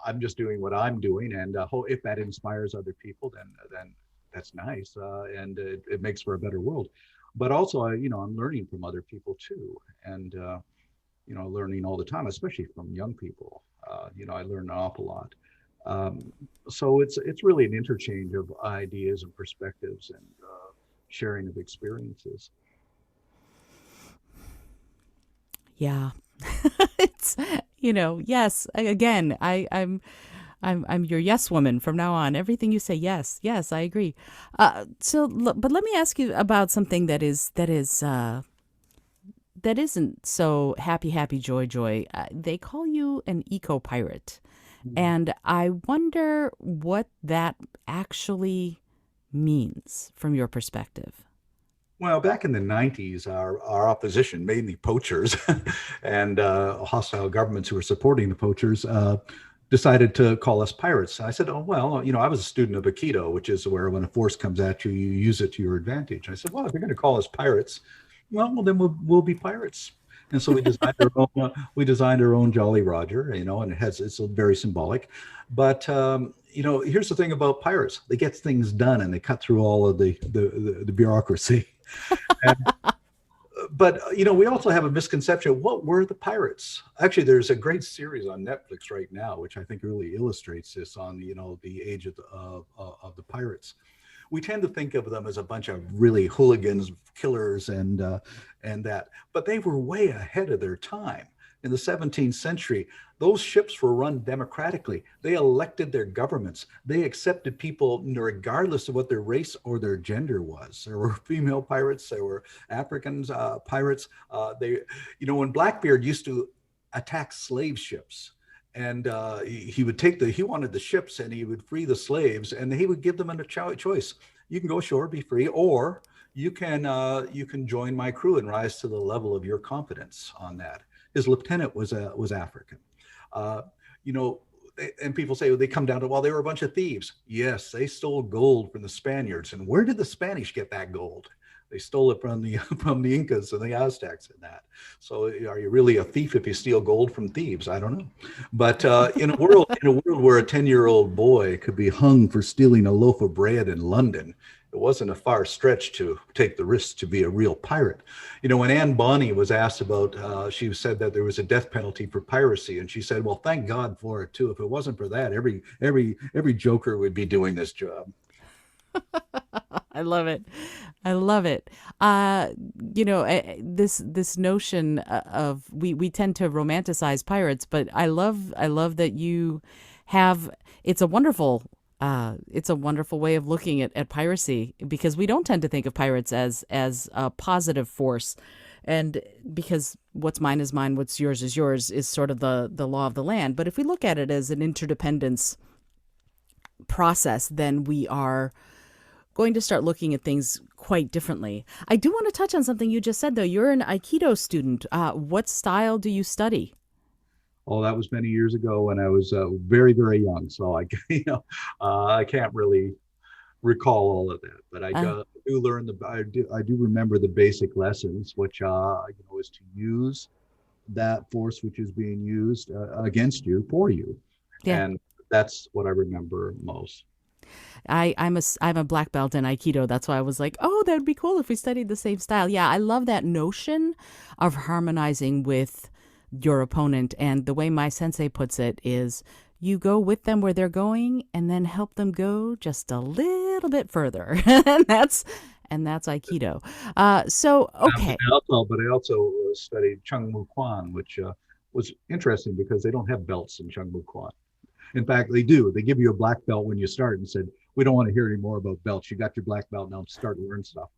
I'm just doing what I'm doing, and if that inspires other people, then that's nice, and it makes for a better world. But also, I'm learning from other people too, and learning all the time, especially from young people. I learn an awful lot. So it's really an interchange of ideas and perspectives, and sharing of experiences. Yeah. It's, yes, again, I'm your yes woman from now on. Everything you say, yes, yes, I agree. But let me ask you about something that isn't so happy, happy, joy, joy. They call you an eco pirate, Mhm. and I wonder what that actually means from your perspective. Well, back in the 90s, our opposition, mainly poachers and hostile governments who were supporting the poachers, decided to call us pirates. I said, oh, well, I was a student of Aikido, which is where when a force comes at you, you use it to your advantage. I said, well, if you're going to call us pirates, well, then we'll be pirates. And so we designed our own Jolly Roger, and it's very symbolic. But here's the thing about pirates: they get things done, and they cut through all of the bureaucracy. But we also have a misconception. What were the pirates? Actually, there's a great series on Netflix right now, which I think really illustrates this on the age of the pirates. We tend to think of them as a bunch of really hooligans, killers, and that, but they were way ahead of their time. In the 17th century, those ships were run democratically. They elected their governments. They accepted people regardless of what their race or their gender was. There were female pirates. There were Africans pirates. When Blackbeard used to attack slave ships, and he would he wanted the ships, and he would free the slaves, and he would give them a choice. You can go ashore, be free, or you can join my crew and rise to the level of your competence on that. His lieutenant was African. uh, you know and people say, well, they come down to, well, they were a bunch of thieves. Yes, they stole gold from the Spaniards. And where did the Spanish get that gold? They stole it from the from the Incas and the Aztecs and that. So are you really a thief if you steal gold from thieves? I don't know. But in a world where a 10-year-old boy could be hung for stealing a loaf of bread in London, it wasn't a far stretch to take the risk to be a real pirate. When Anne Bonny was asked about, she said that there was a death penalty for piracy, and she said, "Well, thank God for it too. If it wasn't for that, every joker would be doing this job." I love it. I love it. Uh, this notion of we tend to romanticize pirates, but I love that you have. It's a wonderful way of looking at piracy, because we don't tend to think of pirates as a positive force, and because what's mine is mine, what's yours is sort of the law of the land. But if we look at it as an interdependence process, then we are going to start looking at things quite differently. I do want to touch on something you just said, though. You're an Aikido student. What style do you study? Oh, that was many years ago when I was very, very young. So I can't really recall all of that, but Uh, I do remember the basic lessons, which is to use that force which is being used against you for you, yeah, and that's what I remember most. I'm a black belt in Aikido. That's why I was like, oh, that'd be cool if we studied the same style. Yeah, I love that notion of harmonizing with your opponent. And the way my sensei puts it is, you go with them where they're going, and then help them go just a little bit further. And that's Aikido. So okay. But I also studied Chung Mu Kwan, which was interesting because they don't have belts in Chung Mu Kwan. In fact, they do. They give you a black belt when you start and said, "We don't want to hear any more about belts. You got your black belt now. Start to learn stuff."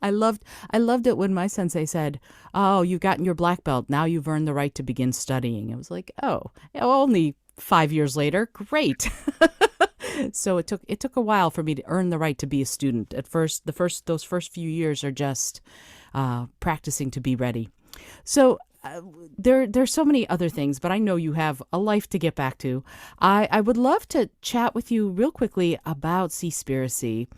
I loved I loved it when my sensei said, "Oh, you've gotten your black belt. Now you've earned the right to begin studying." I was like, "Oh, yeah, well, only 5 years later. Great." So it took a while for me to earn the right to be a student. At first, those first few years are just practicing to be ready. So there's so many other things, but I know you have a life to get back to. I would love to chat with you real quickly about Seaspiracy.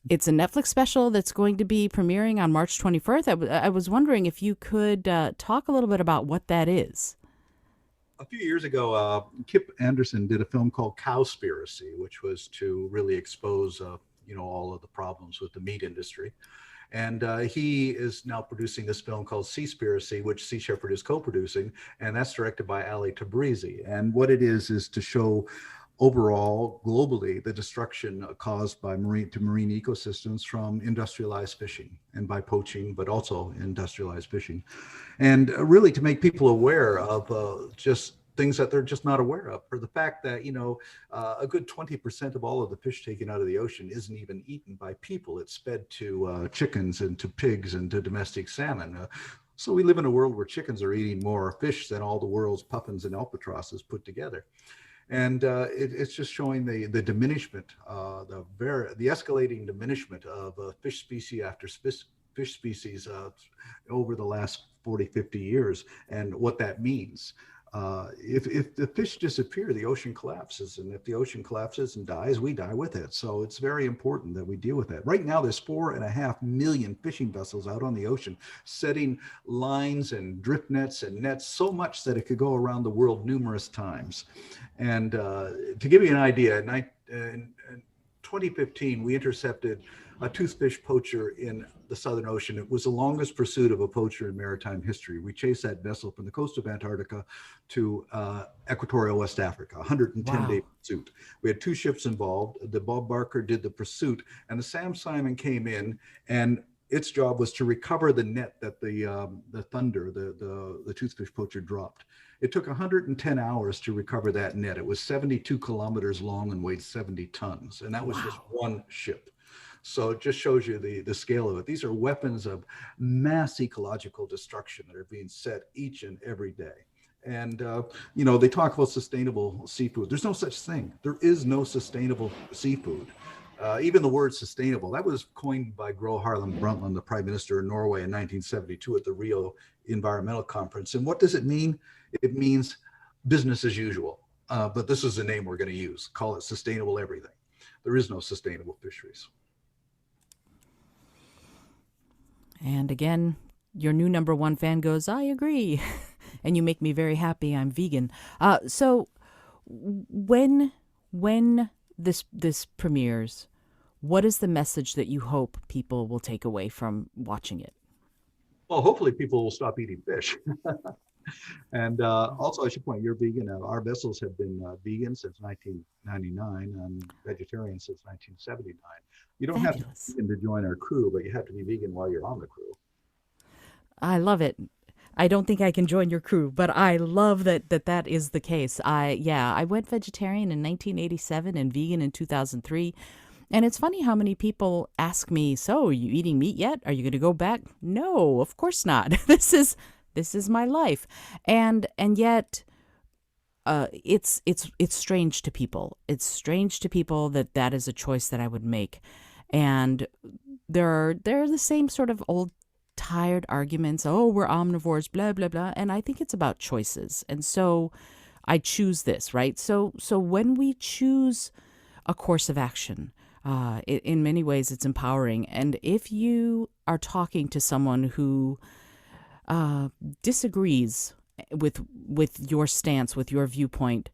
It's a Netflix special that's going to be premiering on March 21st. I was wondering if you could talk a little bit about what that is. A few years ago, Kip Anderson did a film called Cowspiracy, which was to really expose, all of the problems with the meat industry. And he is now producing this film called Seaspiracy, which Sea Shepherd is co-producing, and that's directed by Ali Tabrizi. And what it is to show overall, globally, the destruction caused by marine ecosystems from industrialized fishing and by poaching, but also industrialized fishing, and really to make people aware of just things that they're just not aware of, for the fact that a good 20% of all of the fish taken out of the ocean isn't even eaten by people. It's fed to chickens and to pigs and to domestic salmon. So we live in a world where chickens are eating more fish than all the world's puffins and albatrosses put together. And it's just showing the diminishment, the escalating diminishment of fish species after fish species over the last 40, 50 years, and what that means. If the fish disappear, the ocean collapses. And if the ocean collapses and dies, we die with it. So it's very important that we deal with that. Right now, there's 4.5 million fishing vessels out on the ocean, setting lines and drift nets and nets so much that it could go around the world numerous times. And to give you an idea, in 2015, we intercepted a toothfish poacher in the Southern Ocean. It was the longest pursuit of a poacher in maritime history. We chased that vessel from the coast of Antarctica to equatorial West Africa, 110-day Wow. pursuit. We had two ships involved. The Bob Barker did the pursuit, and the Sam Simon came in, and its job was to recover the net that the Thunder, the toothfish poacher, dropped. It took 110 hours to recover that net. It was 72 kilometers long and weighed 70 tons, and that was just Wow. one ship. So it just shows you the scale of it. These are weapons of mass ecological destruction that are being set each and every day. And they talk about sustainable seafood. There's no such thing. There is no sustainable seafood. Even the word sustainable, that was coined by Gro Harlem Brundtland, the Prime Minister of Norway in 1972 at the Rio Environmental Conference. And what does it mean? It means business as usual. But this is the name we're going to use. Call it sustainable everything. There is no sustainable fisheries. And again, your new number one fan goes, I agree. And you make me very happy. I'm vegan. So when this premieres, what is the message that you hope people will take away from watching it? Well, hopefully people will stop eating fish. And also, I should point, you're vegan. Our vessels have been vegan since 1999 and vegetarian since 1979. You don't have to be Fabulous. vegan to join our crew, but you have to be vegan while you're on the crew. I love it. I don't think I can join your crew, but I love that is the case. I went vegetarian in 1987 and vegan in 2003. And it's funny how many people ask me, "So, are you eating meat yet? Are you going to go back?" No, of course not. This is my life. And yet it's strange to people. It's strange to people that that is a choice that I would make. And there are the same sort of old tired arguments. Oh, we're omnivores, blah blah blah. And I think it's about choices. And so I choose this, right? So when we choose a course of action, in many ways it's empowering. And if you are talking to someone who disagrees with your stance, with your viewpoint,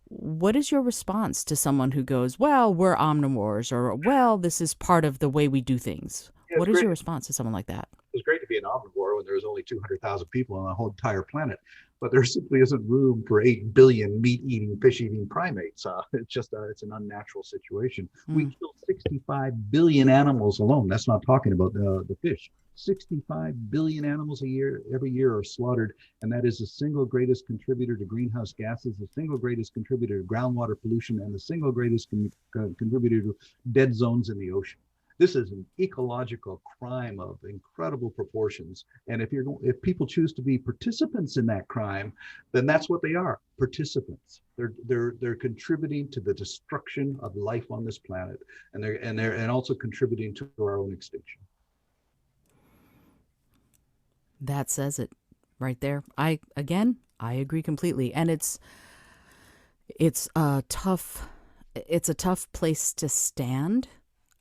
what is your response to someone who goes, "Well, we're omnivores," or "Well, this is part of the way we do things"? Yeah, What is your response to someone like that? it's great to be an omnivore when there's only 200,000 people on the whole entire planet, but there simply isn't room for 8 billion meat-eating, fish-eating primates. It's an unnatural situation. We Mm, kill 65 billion animals alone. That's not talking about the fish. 65 billion animals a year, every year, are slaughtered, and that is the single greatest contributor to greenhouse gases, the single greatest contributor to groundwater pollution, and the single greatest contributor to dead zones in the ocean. This is an ecological crime of incredible proportions. And if people choose to be participants in that crime, then that's what they are, participants. They're contributing to the destruction of life on this planet, and also contributing to our own extinction. that says it right there. I agree completely. And it's a tough place to stand,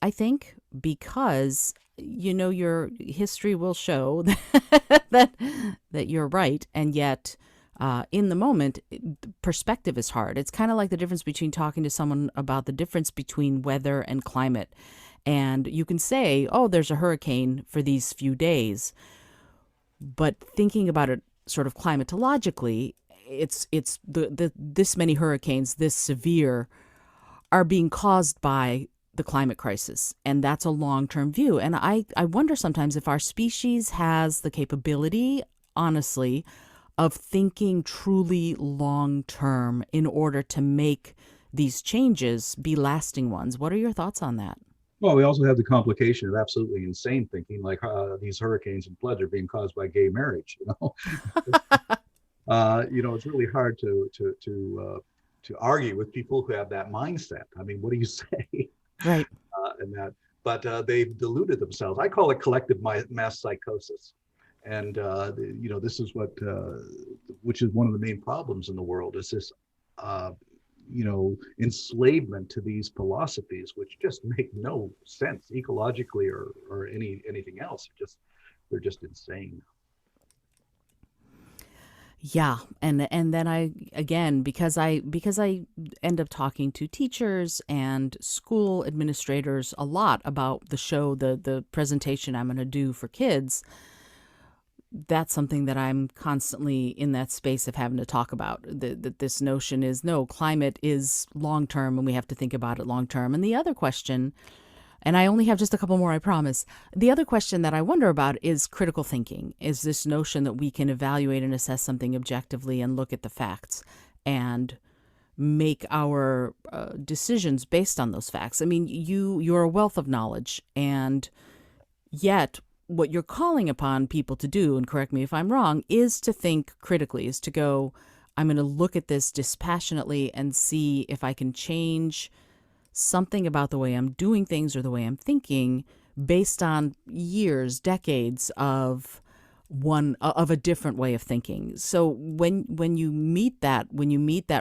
I think, because your history will show that that you're right, and yet in the moment, perspective is hard. It's kind of like the difference between talking to someone about the difference between weather and climate, and you can say, "Oh, there's a hurricane for these few days," but thinking about it sort of climatologically, it's the this many hurricanes, this severe, are being caused by the climate crisis. And that's a long term view. And I wonder sometimes if our species has the capability, honestly, of thinking truly long term in order to make these changes be lasting ones. What are your thoughts on that? Well, we also have the complication of absolutely insane thinking, like these hurricanes and floods are being caused by gay marriage. It's really hard to argue with people who have that mindset. I mean, what do you say? Right. And that, but they've deluded themselves. I call it collective mass psychosis. And this is which is one of the main problems in the world, is this uh, enslavement to these philosophies, which just make no sense ecologically or anything else. They're just insane. Yeah, and then I again because I end up talking to teachers and school administrators a lot about the show, the presentation I'm going to do for kids. That's something that I'm constantly in that space of having to talk about. That this notion is no, climate is long term and we have to think about it long term. And the other question, and I only have just a couple more, I promise. The other question that I wonder about is critical thinking. Is this notion that we can evaluate and assess something objectively and look at the facts and make our decisions based on those facts? I mean, you're a wealth of knowledge, and yet what you're calling upon people to do, and correct me if I'm wrong, is to think critically, is to go, I'm going to look at this dispassionately and see if I can change something about the way I'm doing things or the way I'm thinking based on years, decades of a different way of thinking. So when you meet that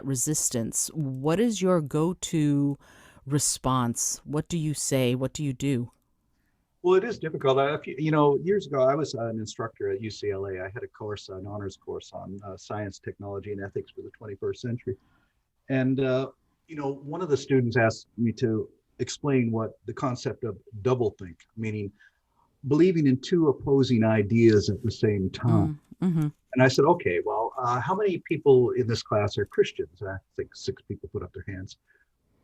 resistance, what is your go-to response? What do you say? What do you do? Well, it is difficult. Years ago, I was an instructor at UCLA. I had a course, an honors course on science, technology, and ethics for the 21st century. And one of the students asked me to explain what the concept of doublethink, meaning believing in two opposing ideas at the same time. Mm-hmm. And I said, okay, well, how many people in this class are Christians? I think 6 people put up their hands.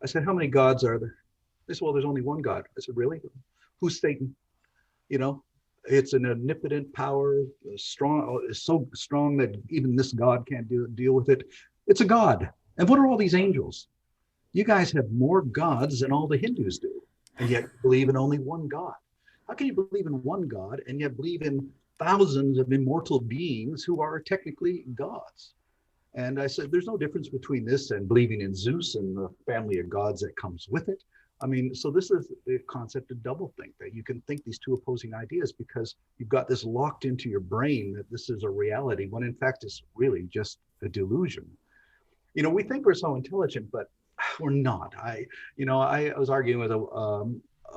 I said, how many gods are there? They said, well, there's only one God. I said, really? Who's Satan? It's an omnipotent power, strong, so strong that even this God can't deal with it. It's a God. And what are all these angels? You guys have more gods than all the Hindus do, and yet believe in only one God. How can you believe in one God and yet believe in thousands of immortal beings who are technically gods? And I said, there's no difference between this and believing in Zeus and the family of gods that comes with it. I mean, so this is the concept of doublethink, that you can think these two opposing ideas because you've got this locked into your brain that this is a reality, when in fact it's really just a delusion. We think we're so intelligent, but we're not. I was arguing with a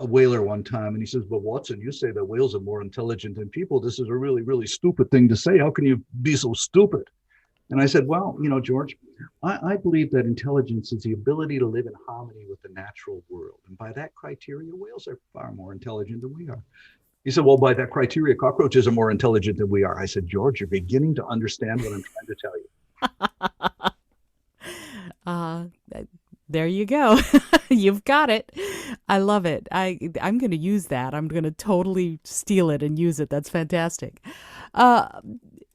whaler one time, and he says, "But Watson, you say that whales are more intelligent than people. This is a really, really stupid thing to say. How can you be so stupid?" And I said, well, George, I believe that intelligence is the ability to live in harmony with the natural world. And by that criteria, whales are far more intelligent than we are. He said, well, by that criteria, cockroaches are more intelligent than we are. I said, George, you're beginning to understand what I'm trying to tell you. Uh, there you go. You've got it. I love it. I'm going to use that. I'm going to totally steal it and use it. That's fantastic. Uh,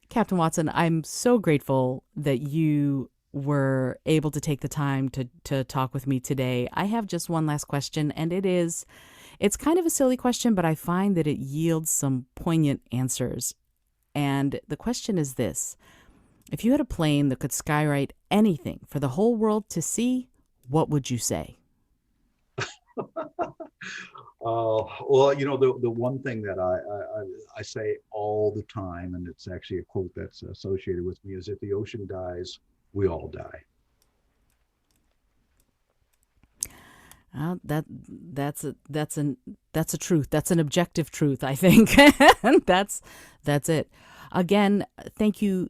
Captain Watson, I'm so grateful that you were able to take the time to talk with me today. I have just one last question, and it's kind of a silly question, but I find that it yields some poignant answers. And the question is this: if you had a plane that could skywrite anything for the whole world to see, what would you say? Well, the one thing that I say all the time, and it's actually a quote that's associated with me, is if the ocean dies, we all die. That's a truth. That's an objective truth, I think. And that's it. Again, thank you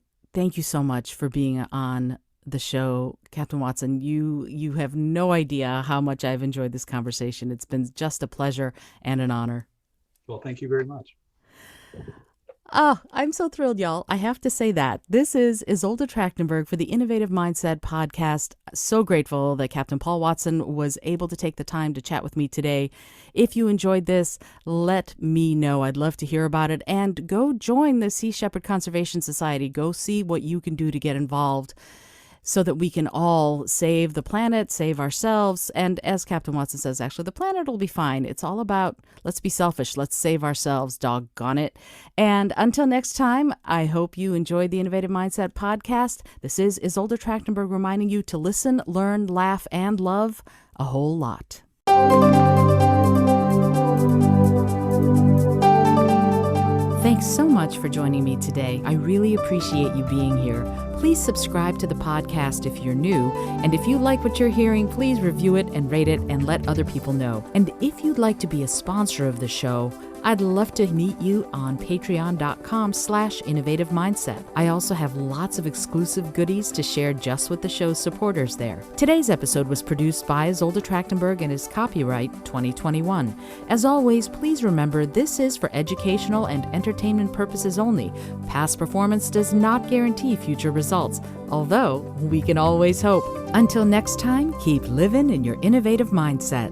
so much for being on the show, Captain Watson. You have no idea how much I've enjoyed this conversation. It's been just a pleasure and an honor. Well, thank you very much. Oh, I'm so thrilled, y'all. I have to say that. This is Isolde Trachtenberg for the Innovative Mindset podcast. So grateful that Captain Paul Watson was able to take the time to chat with me today. If you enjoyed this, let me know. I'd love to hear about it. And go join the Sea Shepherd Conservation Society. Go see what you can do to get involved, so that we can all save the planet, save ourselves. And as Captain Watson says, actually, the planet will be fine. It's all about, let's be selfish. Let's save ourselves, doggone it. And until next time, I hope you enjoyed the Innovative Mindset podcast. This is Isolde Trachtenberg reminding you to listen, learn, laugh, and love a whole lot. Thanks so much for joining me today. I really appreciate you being here. Please subscribe to the podcast if you're new, and if you like what you're hearing, please review it and rate it and let other people know. And if you'd like to be a sponsor of the show, I'd love to meet you on patreon.com/innovative mindset. I also have lots of exclusive goodies to share just with the show's supporters there. Today's episode was produced by Isolde Trachtenberg and is copyright 2021. As always, please remember this is for educational and entertainment purposes only. Past performance does not guarantee future results, although we can always hope. Until next time, keep living in your innovative mindset.